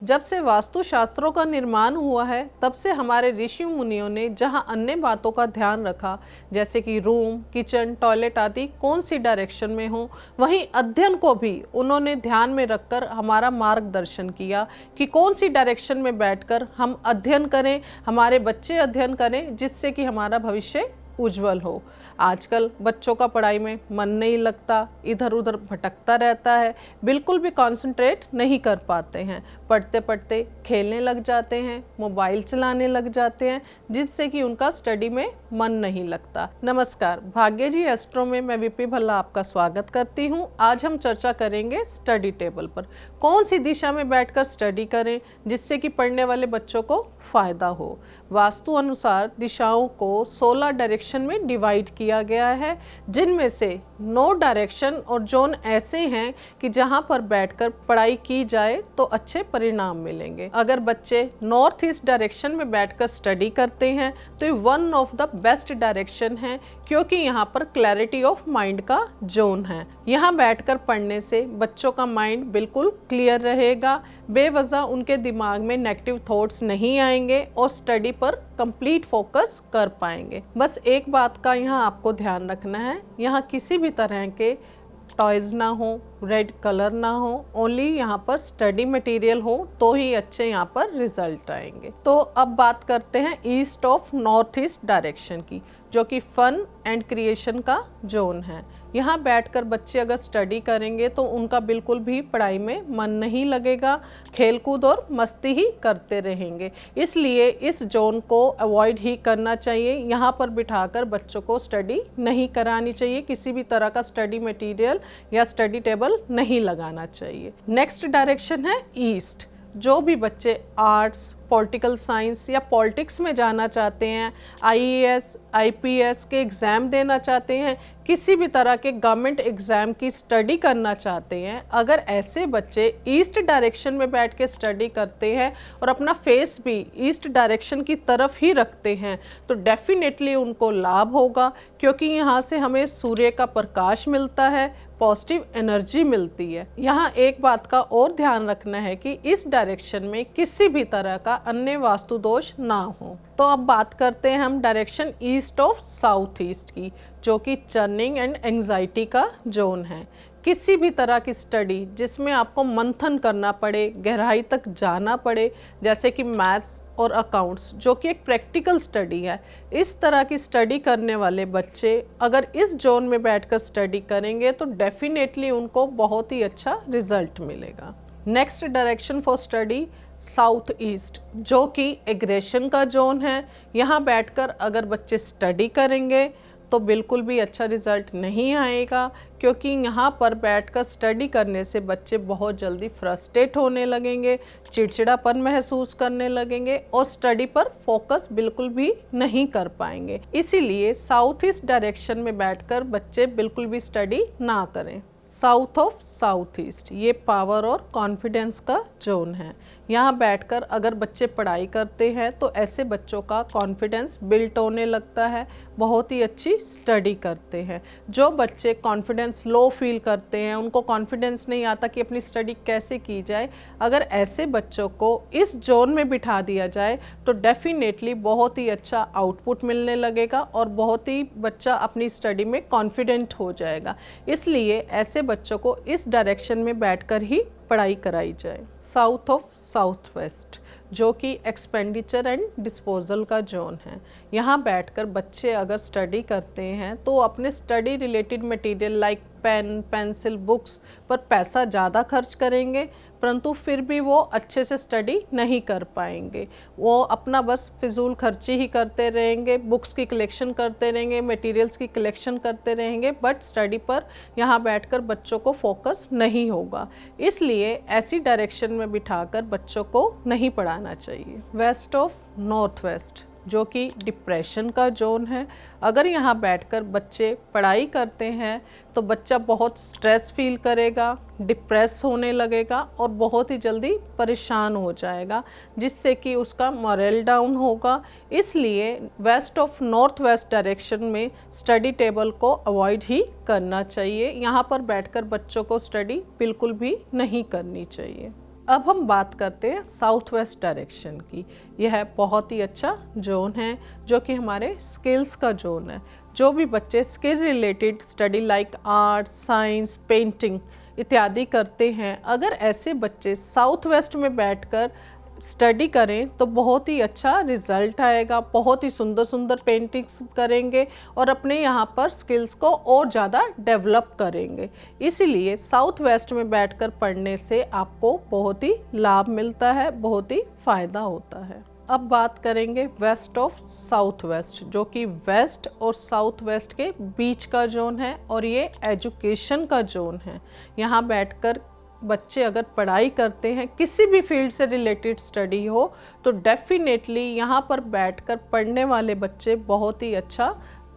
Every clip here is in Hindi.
जब से वास्तुशास्त्रों का निर्माण हुआ है तब से हमारे ऋषि मुनियों ने जहाँ अन्य बातों का ध्यान रखा, जैसे कि रूम, किचन, टॉयलेट आदि कौन सी डायरेक्शन में हो, वहीं अध्ययन को भी उन्होंने ध्यान में रखकर हमारा मार्गदर्शन किया कि कौन सी डायरेक्शन में बैठकर हम अध्ययन करें, हमारे बच्चे अध्ययन करें, जिससे कि हमारा भविष्य उज्जवल हो। आजकल बच्चों का पढ़ाई में मन नहीं लगता, इधर उधर भटकता रहता है, बिल्कुल भी कंसंट्रेट नहीं कर पाते हैं, पढ़ते पढ़ते खेलने लग जाते हैं, मोबाइल चलाने लग जाते हैं, जिससे कि उनका स्टडी में मन नहीं लगता। नमस्कार, भाग्य जी एस्ट्रो में मैं विपी भल्ला आपका स्वागत करती हूँ। आज हम चर्चा करेंगे स्टडी टेबल पर कौन सी दिशा में बैठकर स्टडी करें जिससे कि पढ़ने वाले बच्चों को फायदा हो। वास्तु अनुसार दिशाओं को 16 डायरेक्शन में डिवाइड किया गया है, जिनमें से 9 डायरेक्शन और जोन ऐसे हैं कि जहां पर बैठकर पढ़ाई की जाए तो अच्छे परिणाम मिलेंगे। अगर बच्चे नॉर्थ ईस्ट डायरेक्शन में बैठकर स्टडी करते हैं तो ये one of the best direction है, क्योंकि यहाँ पर क्लैरिटी ऑफ माइंड का जोन है। यहाँ बैठकर पढ़ने से बच्चों का माइंड बिल्कुल क्लियर रहेगा, बेवजह उनके दिमाग में नेगेटिव थॉट्स नहीं आएंगे और स्टडी पर कंप्लीट फोकस कर पाएंगे। बस एक बात का यहाँ आपको ध्यान रखना है, यहाँ किसी भी तरह के टॉयज ना हो, रेड कलर ना हो, ओनली यहाँ पर स्टडी मटेरियल हो तो ही अच्छे यहाँ पर रिजल्ट आएंगे। तो अब बात करते हैं east of north east direction की, जो कि फन एंड क्रिएशन का जोन है। यहाँ बैठकर बच्चे अगर स्टडी करेंगे तो उनका बिल्कुल भी पढ़ाई में मन नहीं लगेगा, खेलकूद और मस्ती ही करते रहेंगे। इसलिए इस जोन को अवॉइड ही करना चाहिए। यहाँ पर बिठाकर बच्चों को स्टडी नहीं करानी चाहिए, किसी भी तरह का स्टडी मटेरियल या स्टडी टेबल नहीं लगाना चाहिए। नेक्स्ट डायरेक्शन है ईस्ट। जो भी बच्चे आर्ट्स, पॉलिटिकल साइंस या पॉलिटिक्स में जाना चाहते हैं, आईएएस, आईपीएस के एग्ज़ाम देना चाहते हैं, किसी भी तरह के गवर्नमेंट एग्ज़ाम की स्टडी करना चाहते हैं, अगर ऐसे बच्चे ईस्ट डायरेक्शन में बैठ के स्टडी करते हैं और अपना फेस भी ईस्ट डायरेक्शन की तरफ ही रखते हैं तो डेफिनेटली उनको लाभ होगा, क्योंकि यहाँ से हमें सूर्य का प्रकाश मिलता है, पॉजिटिव एनर्जी मिलती है। यहाँ एक बात का और ध्यान रखना है कि इस डायरेक्शन में किसी भी तरह का अन्य वास्तु दोष ना हो। तो अब बात करते हैं हम direction east of south east की, जो कि चर्निंग एंड एंजाइटी का जोन है। किसी भी तरह की स्टडी जिसमें आपको मंथन करना पड़े, गहराई तक जाना पड़े, जैसे कि मैथ्स और अकाउंट्स, जो कि एक प्रैक्टिकल स्टडी है, इस तरह की स्टडी करने वाले बच्चे अगर इस जोन में बैठकर स्टडी करेंगे तो डेफिनेटली उनको बहुत ही अच्छा रिजल्ट मिलेगा। Next direction for study south east, जो कि एग्रेशन का जोन है। यहाँ बैठकर अगर बच्चे स्टडी करेंगे तो बिल्कुल भी अच्छा रिज़ल्ट नहीं आएगा, क्योंकि यहाँ पर बैठकर स्टडी करने से बच्चे बहुत जल्दी फ्रस्ट्रेट होने लगेंगे, चिड़चिड़ापन महसूस करने लगेंगे और स्टडी पर फोकस बिल्कुल भी नहीं कर पाएंगे। इसीलिए साउथ ईस्ट डायरेक्शन में बैठकर बच्चे बिल्कुल भी स्टडी ना करें। साउथ ऑफ साउथ ईस्ट, ये पावर और कॉन्फिडेंस का जोन है। यहाँ बैठकर अगर बच्चे पढ़ाई करते हैं तो ऐसे बच्चों का कॉन्फिडेंस बिल्ट होने लगता है, बहुत ही अच्छी स्टडी करते हैं। जो बच्चे कॉन्फिडेंस लो फील करते हैं, उनको कॉन्फिडेंस नहीं आता कि अपनी स्टडी कैसे की जाए, अगर ऐसे बच्चों को इस जोन में बिठा दिया जाए तो डेफिनेटली बहुत ही अच्छा आउटपुट मिलने लगेगा और बहुत ही बच्चा अपनी स्टडी में कॉन्फिडेंट हो जाएगा। इसलिए ऐसे बच्चों को इस डायरेक्शन में बैठकर ही पढ़ाई कराई जाए। साउथ ऑफ साउथ वेस्ट, जो कि एक्सपेंडिचर एंड डिस्पोजल का जोन है। यहाँ बैठकर बच्चे अगर स्टडी करते हैं तो अपने study related material like pen, pencil, books पर पैसा ज़्यादा खर्च करेंगे, परंतु फिर भी वो अच्छे से स्टडी नहीं कर पाएंगे। वो अपना बस फिजूल खर्ची ही करते रहेंगे, बुक्स की कलेक्शन करते रहेंगे, मटेरियल्स की कलेक्शन करते रहेंगे, बट स्टडी पर यहाँ बैठकर बच्चों को फोकस नहीं होगा। इसलिए ऐसी डायरेक्शन में बिठाकर बच्चों को नहीं पढ़ाना चाहिए। वेस्ट ऑफ नॉर्थ वेस्ट, जो कि डिप्रेशन का जोन है। अगर यहाँ बैठकर बच्चे पढ़ाई करते हैं तो बच्चा बहुत स्ट्रेस फील करेगा, डिप्रेस होने लगेगा और बहुत ही जल्दी परेशान हो जाएगा, जिससे कि उसका मोरल डाउन होगा। इसलिए west of north west direction में स्टडी टेबल को अवॉइड ही करना चाहिए। यहाँ पर बैठकर बच्चों को स्टडी बिल्कुल भी नहीं करनी चाहिए। अब हम बात करते हैं साउथ वेस्ट डायरेक्शन की। यह बहुत ही अच्छा जोन है जो कि हमारे स्किल्स का जोन है। जो भी बच्चे skill related study like art, science, painting इत्यादि करते हैं, अगर ऐसे बच्चे साउथ वेस्ट में बैठकर स्टडी करें तो बहुत ही अच्छा रिजल्ट आएगा। बहुत ही सुंदर सुंदर पेंटिंग्स करेंगे और अपने यहाँ पर स्किल्स को और ज़्यादा डेवलप करेंगे। इसीलिए साउथ वेस्ट में बैठकर पढ़ने से आपको बहुत ही लाभ मिलता है, बहुत ही फ़ायदा होता है। अब बात करेंगे वेस्ट ऑफ साउथ वेस्ट, जो कि वेस्ट और साउथ वेस्ट के बीच का जोन है और ये एजुकेशन का जोन है। यहाँ बैठकर बच्चे अगर पढ़ाई करते हैं, किसी भी फील्ड से रिलेटेड स्टडी हो, तो डेफिनेटली यहाँ पर बैठकर पढ़ने वाले बच्चे बहुत ही अच्छा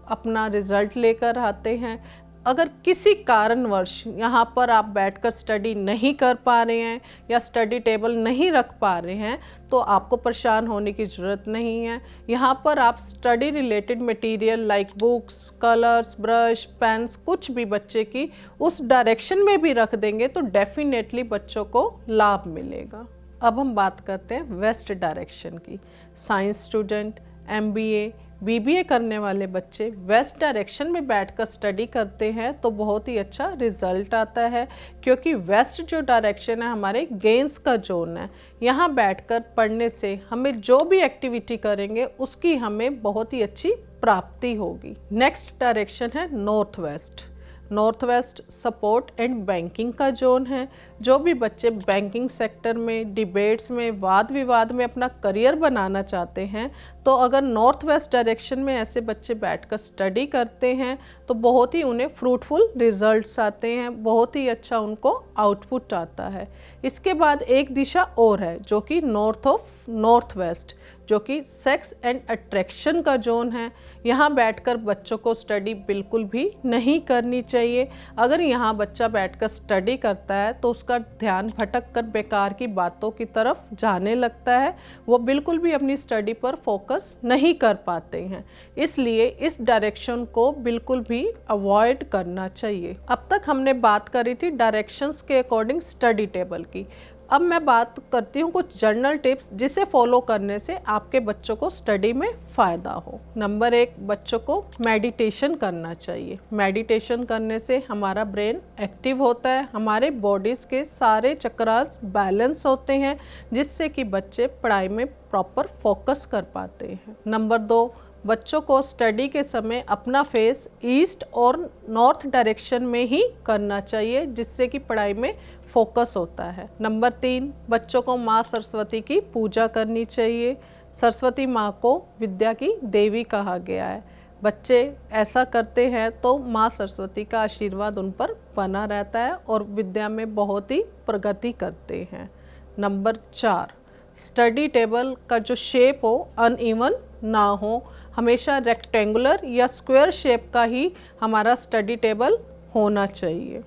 अपना रिज़ल्ट लेकर आते हैं। अगर किसी कारणवश यहाँ पर आप बैठकर स्टडी नहीं कर पा रहे हैं या स्टडी टेबल नहीं रख पा रहे हैं, तो आपको परेशान होने की ज़रूरत नहीं है। यहाँ पर आप study related material like books, colours, brush, pens, कुछ भी बच्चे की उस डायरेक्शन में भी रख देंगे तो डेफिनेटली बच्चों को लाभ मिलेगा। अब हम बात करते हैं वेस्ट डायरेक्शन की। साइंस स्टूडेंट, MBA, BBA करने वाले बच्चे वेस्ट डायरेक्शन में बैठकर स्टडी करते हैं तो बहुत ही अच्छा रिजल्ट आता है, क्योंकि वेस्ट जो डायरेक्शन है हमारे गेंस का जोन है। यहाँ बैठकर पढ़ने से हमें जो भी एक्टिविटी करेंगे उसकी हमें बहुत ही अच्छी प्राप्ति होगी। नेक्स्ट डायरेक्शन है north west. North west support and banking का जोन है। जो भी बच्चे बैंकिंग सेक्टर में, डिबेट्स में, वाद विवाद में अपना करियर बनाना चाहते हैं, तो अगर नॉर्थ वेस्ट डायरेक्शन में ऐसे बच्चे बैठकर स्टडी करते हैं तो बहुत ही उन्हें फ्रूटफुल रिजल्ट्स आते हैं, बहुत ही अच्छा उनको आउटपुट आता है। इसके बाद एक दिशा और है जो कि नॉर्थ ऑफ नॉर्थ वेस्ट, जो कि सेक्स एंड अट्रैक्शन का जोन है। यहाँ बैठकर बच्चों को स्टडी बिल्कुल भी नहीं करनी चाहिए। अगर यहाँ बच्चा बैठकर स्टडी करता है तो उसका ध्यान भटक कर बेकार की बातों की तरफ जाने लगता है, वो बिल्कुल भी अपनी स्टडी पर फोकस नहीं कर पाते हैं। इसलिए इस डायरेक्शन को बिल्कुल भी अवॉइड करना चाहिए। अब तक हमने बात करी थी डायरेक्शंस के अकॉर्डिंग स्टडी टेबल की। अब मैं बात करती हूँ कुछ जर्नल टिप्स जिसे फॉलो करने से आपके बच्चों को स्टडी में फ़ायदा हो। नंबर 1, बच्चों को मेडिटेशन करना चाहिए। मेडिटेशन करने से हमारा ब्रेन एक्टिव होता है, हमारे बॉडीज़ के सारे चक्रास बैलेंस होते हैं, जिससे कि बच्चे पढ़ाई में प्रॉपर फोकस कर पाते हैं। नंबर 2, बच्चों को स्टडी के समय अपना फेस ईस्ट और नॉर्थ डायरेक्शन में ही करना चाहिए, जिससे कि पढ़ाई में फोकस होता है। नंबर 3, बच्चों को माँ सरस्वती की पूजा करनी चाहिए। सरस्वती माँ को विद्या की देवी कहा गया है। बच्चे ऐसा करते हैं तो माँ सरस्वती का आशीर्वाद उन पर बना रहता है और विद्या में बहुत ही प्रगति करते हैं। नंबर 4, स्टडी टेबल का जो शेप हो अनइवन ना हो, हमेशा रेक्टेंगुलर या स्क्वायर शेप का ही हमारा स्टडी टेबल होना चाहिए।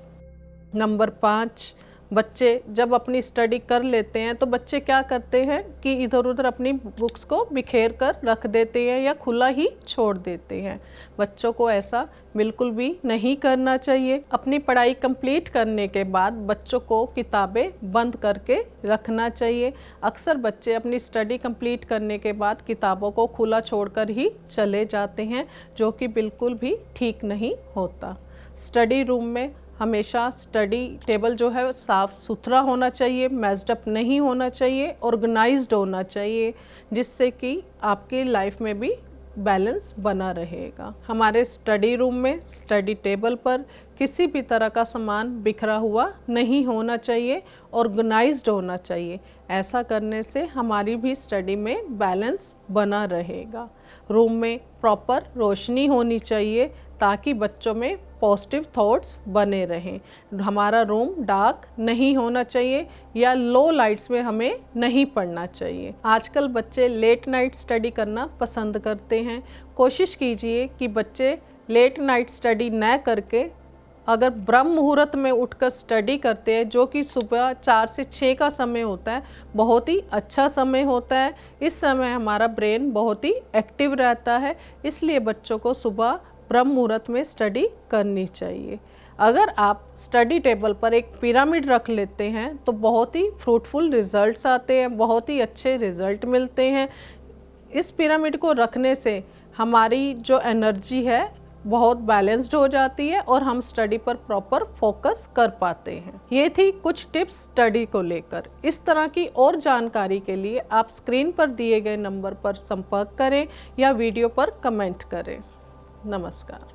नंबर 5, बच्चे जब अपनी स्टडी कर लेते हैं तो बच्चे क्या करते हैं कि इधर उधर अपनी बुक्स को बिखेर कर रख देते हैं या खुला ही छोड़ देते हैं। बच्चों को ऐसा बिल्कुल भी नहीं करना चाहिए। अपनी पढ़ाई कंप्लीट करने के बाद बच्चों को किताबें बंद करके रखना चाहिए। अक्सर बच्चे अपनी स्टडी कंप्लीट करने के बाद किताबों को खुला छोड़कर ही चले जाते हैं, जो कि बिल्कुल भी ठीक नहीं होता। स्टडी रूम में हमेशा स्टडी टेबल जो है साफ़ सुथरा होना चाहिए, मेस्ड अप नहीं होना चाहिए, ऑर्गेनाइज्ड होना चाहिए, जिससे कि आपकी लाइफ में भी बैलेंस बना रहेगा। हमारे स्टडी रूम में स्टडी टेबल पर किसी भी तरह का सामान बिखरा हुआ नहीं होना चाहिए, ऑर्गेनाइज्ड होना चाहिए। ऐसा करने से हमारी भी स्टडी में बैलेंस बना रहेगा। रूम में प्रॉपर रोशनी होनी चाहिए ताकि बच्चों में पॉजिटिव थॉट्स बने रहें। हमारा रूम डार्क नहीं होना चाहिए या लो लाइट्स में हमें नहीं पढ़ना चाहिए। आजकल बच्चे लेट नाइट स्टडी करना पसंद करते हैं। कोशिश कीजिए कि बच्चे लेट नाइट स्टडी न करके अगर ब्रह्म मुहूर्त में उठकर स्टडी करते हैं, जो कि सुबह 4 से 6 का समय होता है, बहुत ही अच्छा समय होता है। इस समय हमारा ब्रेन बहुत ही एक्टिव रहता है, इसलिए बच्चों को सुबह ब्रह्म मुहूर्त में स्टडी करनी चाहिए। अगर आप स्टडी टेबल पर एक पिरामिड रख लेते हैं तो बहुत ही फ्रूटफुल रिजल्ट्स आते हैं, बहुत ही अच्छे रिजल्ट मिलते हैं। इस पिरामिड को रखने से हमारी जो एनर्जी है बहुत बैलेंस्ड हो जाती है और हम स्टडी पर प्रॉपर फोकस कर पाते हैं। ये थी कुछ टिप्स स्टडी को लेकर। इस तरह की और जानकारी के लिए आप स्क्रीन पर दिए गए नंबर पर संपर्क करें या वीडियो पर कमेंट करें। नमस्कार।